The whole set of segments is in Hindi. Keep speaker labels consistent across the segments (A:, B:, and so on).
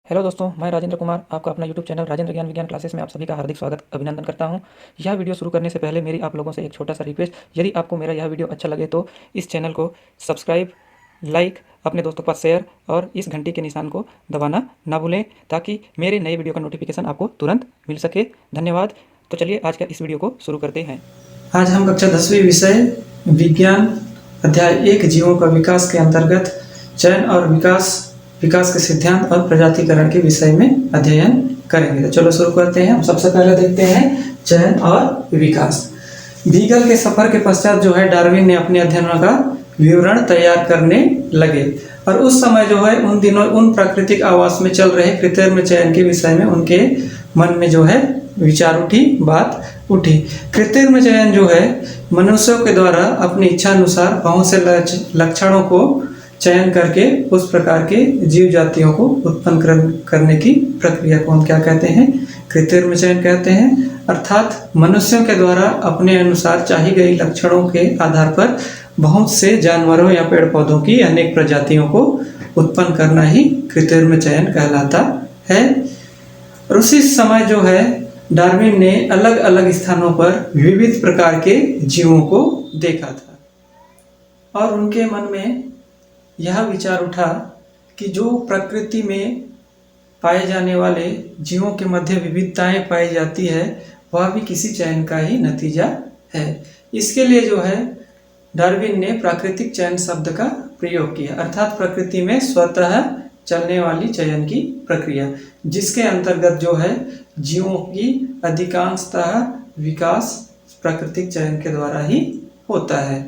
A: हेलो दोस्तों, मैं राजेंद्र कुमार आपका अपना यूट्यूब चैनल राजेंद्र ज्ञान विज्ञान क्लासेस में आप सभी का हार्दिक स्वागत अभिनंदन करता हूं। यह वीडियो शुरू करने से पहले मेरी आप लोगों से एक छोटा सा रिक्वेस्ट, यदि आपको मेरा यह वीडियो अच्छा लगे तो इस चैनल को सब्सक्राइब, लाइक, अपने दोस्तों के पास शेयर और इस घंटी के निशान को दबाना ना भूलें, ताकि मेरे नए वीडियो का नोटिफिकेशन आपको तुरंत मिल सके। धन्यवाद। तो चलिए आज का इस वीडियो को शुरू करते हैं।
B: आज हम कक्षा 10वीं विषय विज्ञान अध्याय 1 जीवों का विकास के अंतर्गत चयन और विकास के सिद्धांत और प्रजातिकरण के विषय में अध्ययन करेंगे। तो चलो शुरू करते हैं। हम सबसे पहले देखते हैं चयन और विकास। बीगल के सफर के पश्चात जो है डार्विन ने अपने अध्ययनों का विवरण तैयार करने लगे और उस समय जो है उन दिनों उन प्राकृतिक आवास में चल रहे कृत्रिम चयन के विषय में उनके मन में जो है विचार बात उठी। कृत्रिम चयन जो है मनुष्यों के द्वारा अपनी इच्छा अनुसार बहुत से लक्षणों को चयन करके उस प्रकार के जीव जातियों को उत्पन्न करने की प्रक्रिया को हम क्या कहते हैं? कृत्रिम चयन कहते हैं। अर्थात मनुष्यों के द्वारा अपने अनुसार चाही गई लक्षणों के आधार पर बहुत से जानवरों या पेड़ पौधों की अनेक प्रजातियों को उत्पन्न करना ही कृत्रिम चयन कहलाता है। और उसी समय जो है डार्विन ने अलग अलग स्थानों पर विविध प्रकार के जीवों को देखा था और उनके मन में यह विचार उठा कि जो प्रकृति में पाए जाने वाले जीवों के मध्य विविधताएं पाई जाती है वह भी किसी चयन का ही नतीजा है। इसके लिए जो है डार्विन ने प्राकृतिक चयन शब्द का प्रयोग किया, अर्थात प्रकृति में स्वतः चलने वाली चयन की प्रक्रिया, जिसके अंतर्गत जो है जीवों की अधिकांशतः विकास प्राकृतिक चयन के द्वारा ही होता है।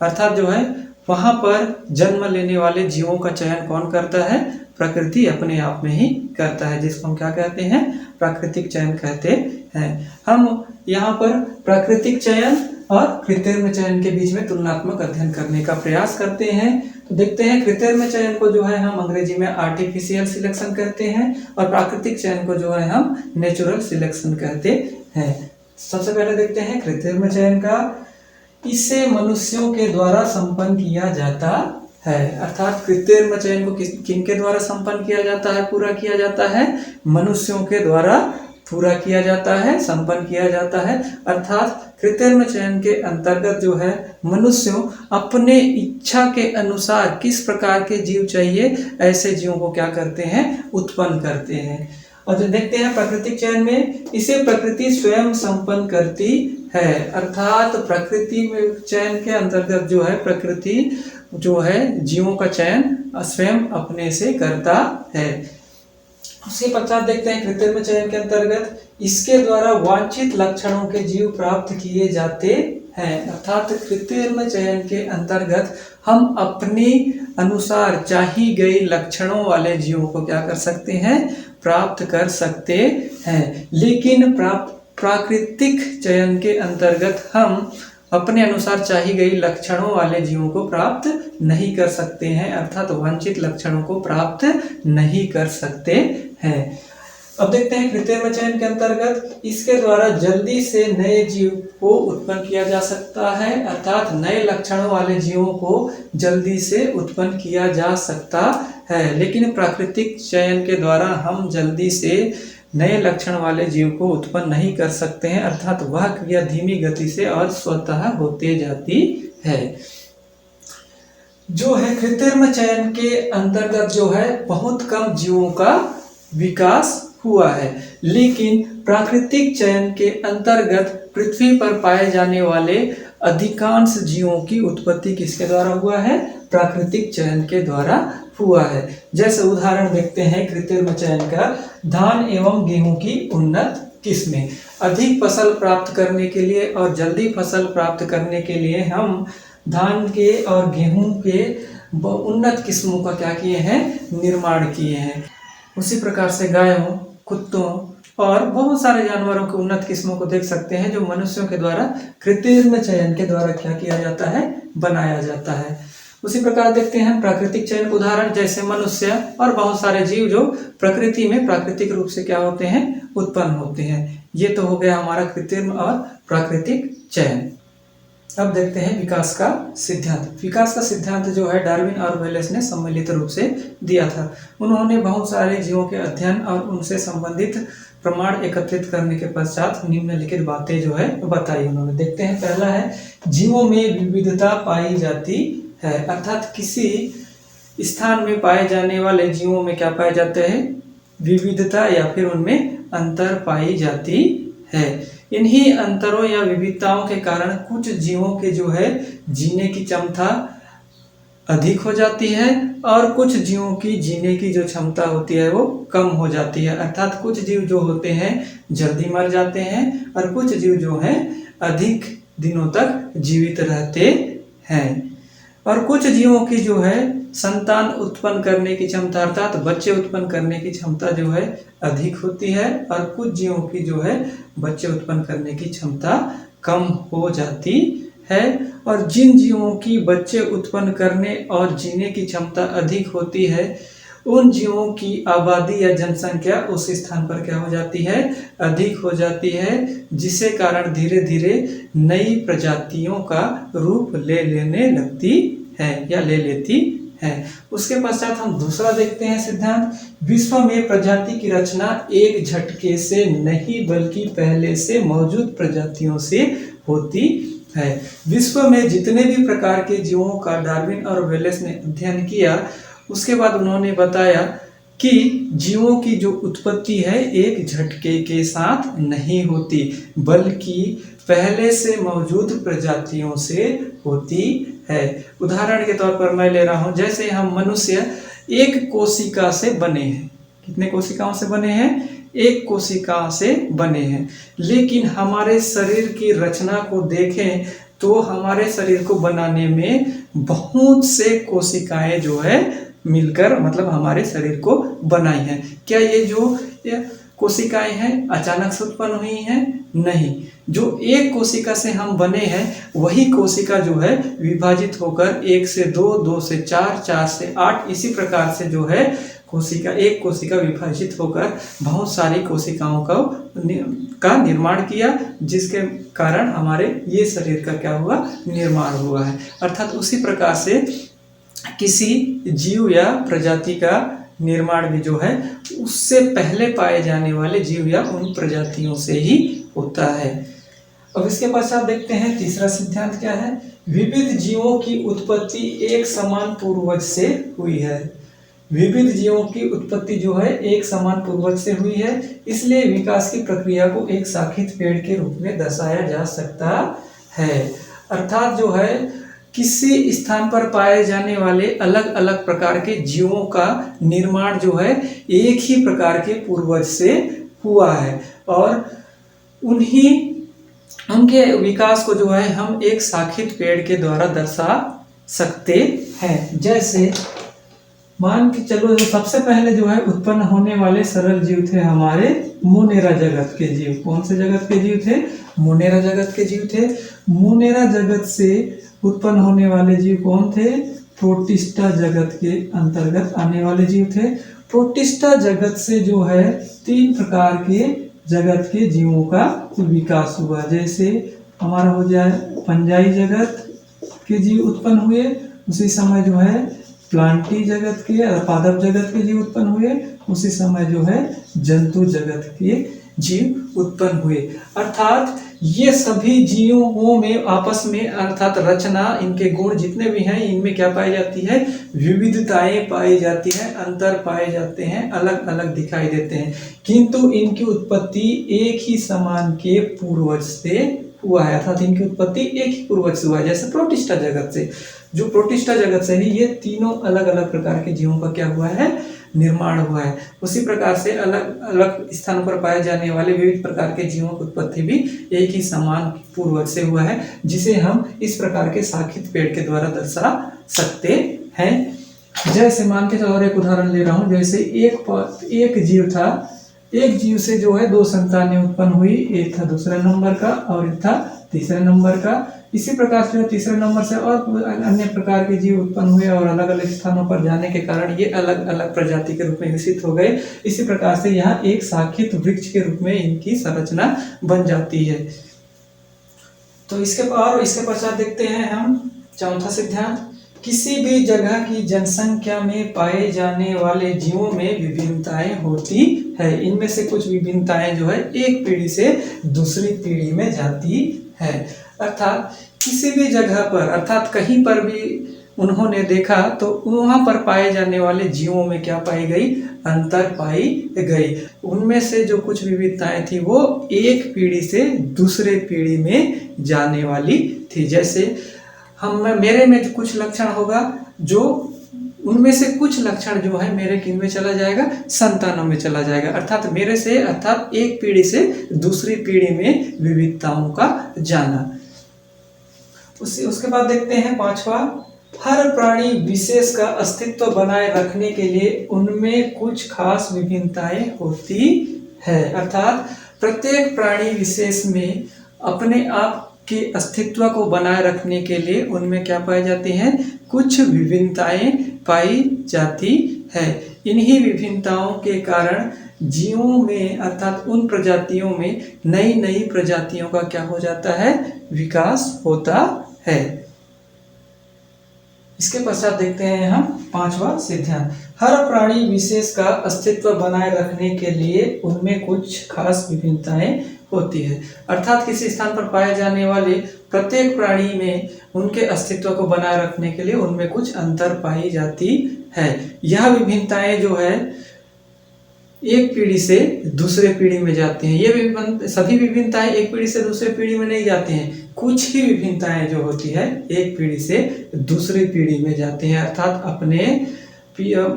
B: अर्थात जो है वहाँ पर जन्म लेने वाले जीवों का चयन कौन करता है? प्रकृति अपने आप में ही करता है, जिसको हम क्या कहते हैं? प्राकृतिक चयन कहते हैं। हम यहाँ पर प्राकृतिक चयन और कृत्रिम चयन के बीच में तुलनात्मक अध्ययन करने का प्रयास करते हैं। तो देखते हैं कृत्रिम चयन को जो है हम अंग्रेजी में आर्टिफिशियल सिलेक्शन कहते हैं और प्राकृतिक चयन को जो है हम नेचुरल सिलेक्शन कहते हैं। सबसे पहले देखते हैं कृत्रिम चयन का। इसे मनुष्यों के द्वारा संपन्न किया जाता है। अर्थात कृत्रिम चयन को किनके द्वारा संपन्न किया जाता है, पूरा किया जाता है? मनुष्यों के द्वारा पूरा किया जाता है, संपन्न किया जाता है। अर्थात कृत्रिम चयन के अंतर्गत जो है मनुष्यों अपने इच्छा के अनुसार किस प्रकार के जीव चाहिए ऐसे जीवों को क्या करते हैं? उत्पन्न करते हैं। और जो देखते हैं प्राकृतिक चयन में, इसे प्रकृति स्वयं संपन्न करती है। अर्थात प्रकृति में चयन के अंतर्गत जो है प्रकृति जो है जीवों का चयन स्वयं अपने से करता है। उसके पश्चात देखते हैं कृत्रिम चयन के अंतर्गत इसके द्वारा वांछित लक्षणों के जीव प्राप्त किए जाते हैं। अर्थात कृत्रिम चयन के अंतर्गत हम अपने अनुसार चाही गई लक्षणों वाले जीवों को क्या कर सकते हैं? प्राप्त कर सकते हैं। लेकिन प्राकृतिक चयन के अंतर्गत हम अपने अनुसार चाही गई लक्षणों वाले जीवों को प्राप्त नहीं कर सकते हैं, अर्थात वांछित लक्षणों को प्राप्त नहीं कर सकते हैं। अब देखते हैं कृत्रिम चयन के अंतर्गत इसके द्वारा जल्दी से नए जीव को उत्पन्न किया जा सकता है। अर्थात नए लक्षणों वाले जीवों को जल्दी से उत्पन्न किया जा सकता है, लेकिन प्राकृतिक चयन के द्वारा हम जल्दी से नए लक्षण वाले जीव को उत्पन्न नहीं कर सकते हैं। अर्थात वह क्रिया धीमी गति से और स्वतः होते जाती है। जो है कृत्रिम चयन के अंतर्गत जो है बहुत कम जीवों का विकास हुआ है, लेकिन प्राकृतिक चयन के अंतर्गत पृथ्वी पर पाए जाने वाले अधिकांश जीवों की उत्पत्ति किसके द्वारा हुआ है? प्राकृतिक चयन के द्वारा हुआ है। जैसे उदाहरण देखते हैं कृत्रिम चयन का, धान एवं गेहूं की उन्नत किस्में। अधिक फसल प्राप्त करने के लिए और जल्दी फसल प्राप्त करने के लिए हम धान के और गेहूं के उन्नत किस्मों का क्या किए हैं? निर्माण किए हैं। उसी प्रकार से गायों, कुत्तों और बहुत सारे जानवरों के उन्नत किस्मों को देख सकते हैं जो मनुष्यों के द्वारा कृत्रिम चयन के द्वारा क्या किया जाता है? बनाया जाता है। उसी प्रकार देखते हैं प्राकृतिक चयन के उदाहरण, जैसे मनुष्य और बहुत सारे जीव जो प्रकृति में प्राकृतिक रूप से क्या होते हैं? उत्पन्न होते हैं। ये तो हो गया हमारा कृत्रिम और प्राकृतिक चयन। अब देखते हैं विकास का सिद्धांत। विकास का सिद्धांत जो है डार्विन और वेलेस ने सम्मिलित रूप से दिया था। उन्होंने बहुत सारे जीवों के अध्ययन और उनसे संबंधित प्रमाण एकत्रित करने के पश्चात निम्नलिखित बातें जो है बताई उन्होंने। देखते हैं, पहला है जीवों में विविधता पाई जाती है, अर्थात किसी स्थान में पाए जाने वाले जीवों में क्या पाए जाते हैं, विविधता या फिर उनमें अंतर पाई जाती है। इन्हीं अंतरों या विविधताओं के कारण कुछ जीवों के जो है जीने की क्षमता अधिक हो जाती है और कुछ जीवों की जीने की जो क्षमता होती है वो कम हो जाती है। अर्थात कुछ जीव जो होते हैं जल्दी मर जाते हैं और कुछ जीव जो हैं अधिक दिनों तक जीवित रहते हैं। और कुछ जीवों की जो है संतान उत्पन्न करने की क्षमता अर्थात बच्चे उत्पन्न करने की क्षमता जो है अधिक होती है और कुछ जीवों की जो है बच्चे उत्पन्न करने की क्षमता कम हो जाती है। और जिन जीवों की बच्चे उत्पन्न करने और जीने की क्षमता अधिक होती है उन जीवों की आबादी या जनसंख्या उस स्थान पर क्या हो जाती है, अधिक हो जाती है, जिससे कारण धीरे धीरे नई प्रजातियों का रूप ले लेने लगती है या ले लेती है। उसके पश्चात हम दूसरा देखते हैं सिद्धांत, विश्व में प्रजाति की रचना एक झटके से नहीं बल्कि पहले से मौजूद प्रजातियों से होती है। विश्व में जितने भी प्रकार के जीवों का डार्विन और वेलेस ने अध्ययन किया उसके बाद उन्होंने बताया कि जीवों की जो उत्पत्ति है एक झटके के साथ नहीं होती बल्कि पहले से मौजूद प्रजातियों से होती है। उदाहरण के तौर पर मैं ले रहा हूं, जैसे हम मनुष्य एक कोशिका से बने हैं। कितने कोशिकाओं से बने हैं, एक कोशिका से बने हैं। लेकिन हमारे शरीर की रचना को देखें तो हमारे शरीर को बनाने में बहुत से कोशिकाएं जो है मिलकर मतलब हमारे शरीर को बनाई है। क्या ये जो कोशिकाएं हैं अचानक से उत्पन्न हुई हैं? नहीं, जो एक कोशिका से हम बने हैं वही कोशिका जो है विभाजित होकर 1 से 2, 2 से 4, 4 से 8 इसी प्रकार से जो है एक कोशिका विभाजित होकर बहुत सारी कोशिकाओं का निर्माण किया, जिसके कारण हमारे ये शरीर का क्या हुआ, निर्माण हुआ है। अर्थात उसी प्रकार से किसी जीव या प्रजाति का निर्माण भी जो है उससे पहले पाए जाने वाले जीव या उन प्रजातियों से ही होता है। अब इसके पश्चात देखते हैं तीसरा सिद्धांत क्या है, विविध जीवों की उत्पत्ति एक समान पूर्वज से हुई है। विविध जीवों की उत्पत्ति जो है एक समान पूर्वज से हुई है, इसलिए विकास की प्रक्रिया को एक शाखित पेड़ के रूप में दर्शाया जा सकता है। अर्थात जो है किसी स्थान पर पाए जाने वाले अलग अलग प्रकार के जीवों का निर्माण जो है एक ही प्रकार के पूर्वज से हुआ है और उनके विकास को जो है हम एक शाखित पेड़ के द्वारा दर्शा सकते हैं। जैसे मान के चलो जो सबसे पहले जो है उत्पन्न होने वाले सरल जीव थे हमारे मोनेरा जगत के जीव। कौन से जगत के जीव थे? मोनेरा जगत के जीव थे। मोनेरा जगत से उत्पन्न होने वाले जीव कौन थे? प्रोटिस्टा जगत के अंतर्गत आने वाले जीव थे। प्रोटिस्टा जगत से जो है 3 प्रकार के जगत के जीवों का विकास हुआ। जैसे हमारा हो जाए पंजाई जगत के जीव उत्पन्न हुए, उसी समय जो है प्लांटी जगत के पादप जगत के जीव उत्पन्न हुए, उसी समय जो है जंतु जगत के जीव उत्पन्न हुए। अर्थात ये सभी जीवों में आपस में अर्थात रचना, इनके गुण जितने भी हैं इनमें क्या पाई जाती है, विविधताएं पाई जाती है, अंतर पाए जाते हैं, अलग अलग दिखाई देते हैं, किंतु इनकी उत्पत्ति एक ही समान के पूर्वज से हुआ है। अर्थात इनकी उत्पत्ति एक ही पूर्वज से हुआ है। जैसे प्रोटिस्टा जगत से, जो प्रोटिस्टा जगत से ही ये तीनों अलग अलग प्रकार के जीवों का क्या हुआ है, निर्माण हुआ है। उसी प्रकार से अलग अलग स्थानों पर पाए जाने वाले विविध प्रकार के जीवों की उत्पत्ति भी एक ही समान पूर्वज से हुआ है, जिसे हम इस प्रकार के शाखित पेड़ के द्वारा दर्शा सकते हैं। जैसे मान के चलो एक उदाहरण ले रहा हूँ, जैसे एक जीव था, एक जीव से जो है 2 संतानें उत्पन्न हुई, एक था दूसरे नंबर का और एक था तीसरे नंबर का। इसी प्रकार से तीसरे नंबर से और अन्य प्रकार के जीव उत्पन्न हुए और अलग अलग स्थानों पर जाने के कारण ये अलग अलग प्रजाति के रूप में विकसित हो गए। इसी प्रकार से यहाँ एक शाखित वृक्ष के रूप में इनकी संरचना बन जाती है। तो इसके पश्चात देखते हैं हम चौथा सिद्धांत। किसी भी जगह की जनसंख्या में पाए जाने वाले जीवों में विभिन्नताएं होती है। इनमें से कुछ विभिन्नताएं जो है एक पीढ़ी से दूसरी पीढ़ी में जाती है। अर्थात किसी भी जगह पर, अर्थात कहीं पर भी उन्होंने देखा तो वहां पर पाए जाने वाले जीवों में क्या पाई गई, अंतर पाई गई। उनमें से जो कुछ विविधताएं थी वो एक पीढ़ी से दूसरे पीढ़ी में जाने वाली थी। जैसे मेरे में कुछ लक्षण होगा, जो उनमें से कुछ लक्षण जो है मेरे किन में चला जाएगा, संतानों में चला जाएगा। अर्थात एक पीढ़ी से दूसरी पीढ़ी में विविधताओं का जाना। उसके बाद देखते हैं पांचवा, हर प्राणी विशेष का अस्तित्व बनाए रखने के लिए उनमें कुछ खास विभिन्नताएं होती है। अर्थात प्रत्येक प्राणी विशेष में अपने आप के अस्तित्व को बनाए रखने के लिए उनमें क्या पाई जाती हैं, कुछ विभिन्नताएं पाई जाती है। इन्हीं विभिन्नताओं के कारण जीवों में, अर्थात उन प्रजातियों में नई नई प्रजातियों का क्या हो जाता है, विकास होता है। इसके पश्चात देखते हैं हम पांचवा सिद्धांत। हर प्राणी विशेष का अस्तित्व बनाए रखने के लिए उनमें कुछ खास विभिन्नताएं होती है। अर्थात किसी स्थान पर पाए जाने वाले प्रत्येक प्राणी में उनके अस्तित्व को बनाए रखने के लिए उनमें कुछ अंतर पाई जाती है। यह विभिन्नताएं जो है एक पीढ़ी से दूसरे पीढ़ी में जाती हैं। ये सभी विभिन्नताएं एक पीढ़ी से दूसरे पीढ़ी में नहीं जाती हैं। कुछ ही विभिन्नताएं जो होती है एक पीढ़ी से दूसरी पीढ़ी में जाती हैं, अर्थात अपने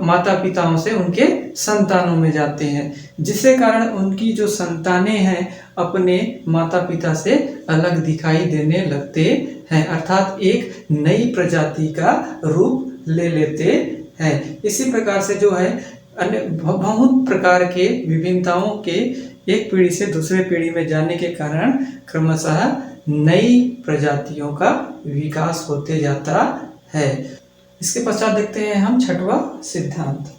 B: माता पिताओं से उनके संतानों में जाते हैं, जिसके कारण उनकी जो संतानें हैं अपने माता पिता से अलग दिखाई देने लगते हैं, अर्थात एक नई प्रजाति का रूप ले लेते हैं। इसी प्रकार से जो है अन्य बहुत प्रकार के विभिन्नताओं के एक पीढ़ी से दूसरे पीढ़ी में जाने के कारण क्रमशः नई प्रजातियों का विकास होते जाता है। इसके पश्चात देखते हैं हम छठवां सिद्धांत।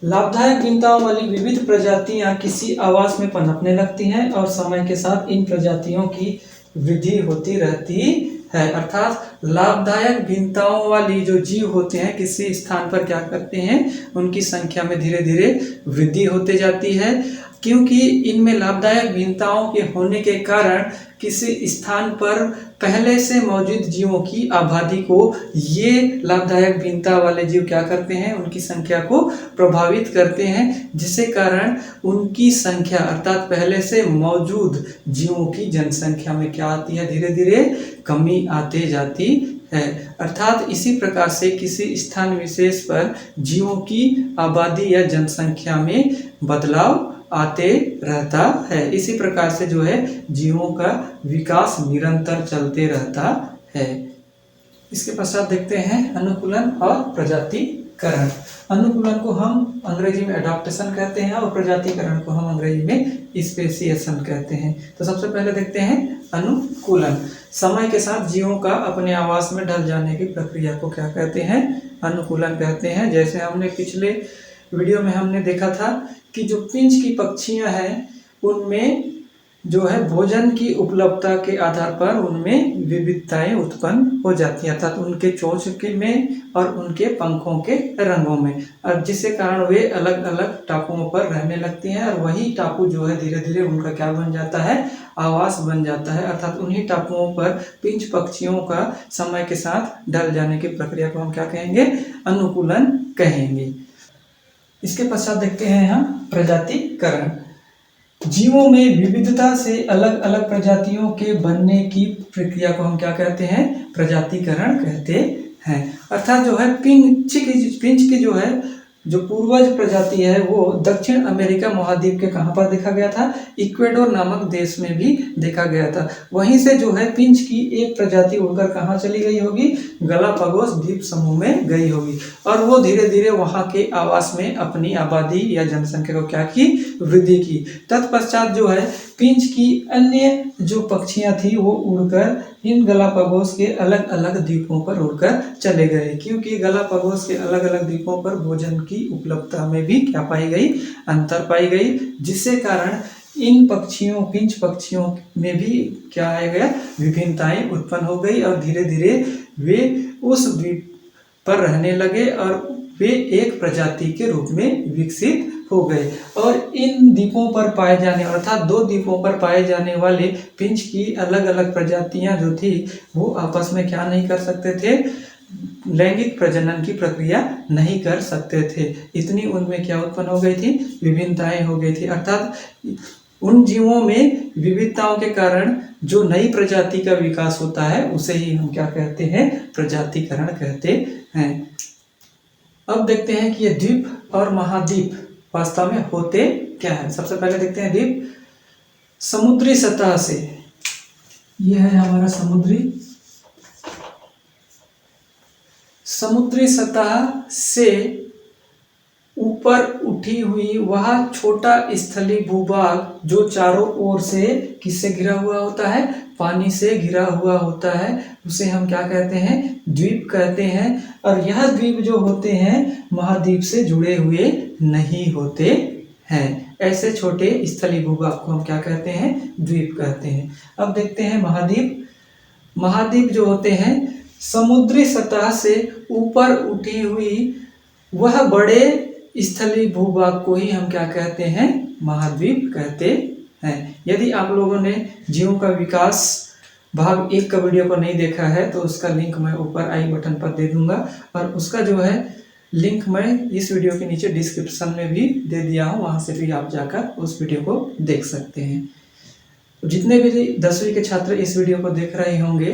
B: लाभदायक भिन्नताओं वाली विविध प्रजातियां किसी आवास में पनपने लगती हैं और समय के साथ इन प्रजातियों की वृद्धि होती रहती है। अर्थात लाभदायक भिन्नताओं वाली जो जीव होते हैं किसी स्थान पर क्या करते हैं, उनकी संख्या में धीरे धीरे वृद्धि होते जाती है, क्योंकि इनमें लाभदायक भिन्नताओं के होने के कारण किसी स्थान पर पहले से मौजूद जीवों की आबादी को ये लाभदायक भिन्नता वाले जीव क्या करते हैं, उनकी संख्या को प्रभावित करते हैं, जिसके कारण उनकी संख्या अर्थात पहले से मौजूद जीवों की जनसंख्या में क्या आती है, धीरे धीरे कमी आते जाती है। अर्थात इसी प्रकार से किसी स्थान विशेष पर जीवों की आबादी या जनसंख्या में बदलाव आते रहता है। इसी प्रकार से जो है जीवों का विकास निरंतर चलते रहता है। इसके पश्चात देखते हैं अनुकूलन और प्रजातिकरण। अनुकूलन को हम अंग्रेजी में एडाप्टेशन कहते हैं और प्रजातिकरण को हम अंग्रेजी में स्पेसिएशन कहते हैं। तो सबसे पहले देखते हैं अनुकूलन। समय के साथ जीवों का अपने आवास में ढल जाने की प्रक्रिया को क्या कहते हैं, अनुकूलन कहते हैं। जैसे हमने पिछले वीडियो में हमने देखा था कि जो पिंच की पक्षियां हैं उनमें जो है भोजन की उपलब्धता के आधार पर उनमें विविधताएं उत्पन्न हो जाती हैं, अर्थात उनके चोंच के में और उनके पंखों के रंगों में, और जिसके कारण वे अलग अलग टापुओं पर रहने लगती हैं और वही टापू जो है धीरे धीरे उनका क्या बन जाता है, आवास बन जाता है। अर्थात उन्हीं टापुओं पर पिंच पक्षियों का समय के साथ ढल जाने की प्रक्रिया को हम क्या कहेंगे, अनुकूलन कहेंगे। इसके पश्चात देखते हैं हम प्रजातिकरण। जीवों में विविधता से अलग अलग प्रजातियों के बनने की प्रक्रिया को हम क्या कहते हैं, प्रजातिकरण कहते हैं। अर्थात जो है पिंच की जो है जो पूर्वज प्रजाति है वो दक्षिण अमेरिका महाद्वीप के कहाँ पर देखा गया था, इक्वेडोर नामक देश में भी देखा गया था। वहीं से जो है पिंच की एक प्रजाति उड़कर कहाँ चली गई होगी, गलापागोस द्वीप समूह में गई होगी और वो धीरे धीरे वहाँ के आवास में अपनी आबादी या जनसंख्या को क्या की, वृद्धि की। तत्पश्चात जो है पिंच की अन्य जो पक्षियां थी वो उड़कर इन गलापागोस के अलग अलग द्वीपों पर उड़कर चले गए, क्योंकि गलापागोस के अलग अलग द्वीपों पर भोजन की उपलब्धता में भी क्या पाई गई, अंतर पाई गई, जिससे कारण इन पक्षियों पिंच पक्षियों में भी क्या आ गया, विभिन्नताएं उत्पन्न हो गई और धीरे धीरे वे उस द्वीप पर रहने लगे और वे एक प्रजाति के रूप में विकसित हो गए। और इन द्वीपों पर पाए जाने अर्थात 2 द्वीपों पर पाए जाने वाले पिंच की अलग अलग प्रजातियां जो थी वो आपस में क्या नहीं कर सकते थे, लैंगिक प्रजनन की प्रक्रिया नहीं कर सकते थे। इतनी उनमें क्या उत्पन्न हो गई थी, विभिन्नताएं हो गई थी। अर्थात उन जीवों में विविधताओं के कारण जो नई प्रजाति का विकास होता है उसे ही हम क्या कहते हैं, प्रजातिकरण कहते हैं। अब देखते हैं कि ये द्वीप और महाद्वीप वास्तव में होते क्या है। सबसे पहले देखते हैं द्वीप। समुद्री सतह से, यह है हमारा समुद्री सतह से ऊपर उठी हुई वह छोटा स्थलीय भूभाग जो चारों ओर से किससे घिरा हुआ होता है, पानी से घिरा हुआ होता है, उसे हम क्या कहते हैं, द्वीप कहते हैं। और यह द्वीप जो होते हैं महाद्वीप से जुड़े हुए नहीं होते हैं। ऐसे छोटे स्थलीय भूभाग को हम क्या कहते हैं, द्वीप कहते हैं। अब देखते हैं महाद्वीप। महाद्वीप जो होते हैं समुद्री सतह से ऊपर उठी हुई वह बड़े स्थलीय भूभाग को ही हम क्या कहते हैं, महाद्वीप कहते हैं। यदि आप लोगों ने जीवों का विकास भाग 1 का वीडियो को नहीं देखा है तो उसका लिंक मैं ऊपर आई बटन पर दे दूंगा और उसका जो है लिंक मैं इस वीडियो के नीचे डिस्क्रिप्शन में भी दे दिया हूँ, वहाँ से भी आप जाकर उस वीडियो को देख सकते हैं। जितने भी 10वीं के छात्र इस वीडियो को देख रहे होंगे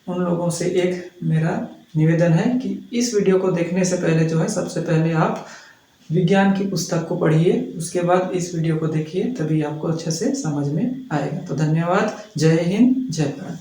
B: उन लोगों से एक मेरा निवेदन है कि इस वीडियो को देखने से पहले जो है सबसे पहले आप विज्ञान की पुस्तक को पढ़िए, उसके बाद इस वीडियो को देखिए, तभी आपको अच्छे से समझ में आएगा। तो धन्यवाद। जय हिंद, जय भारत।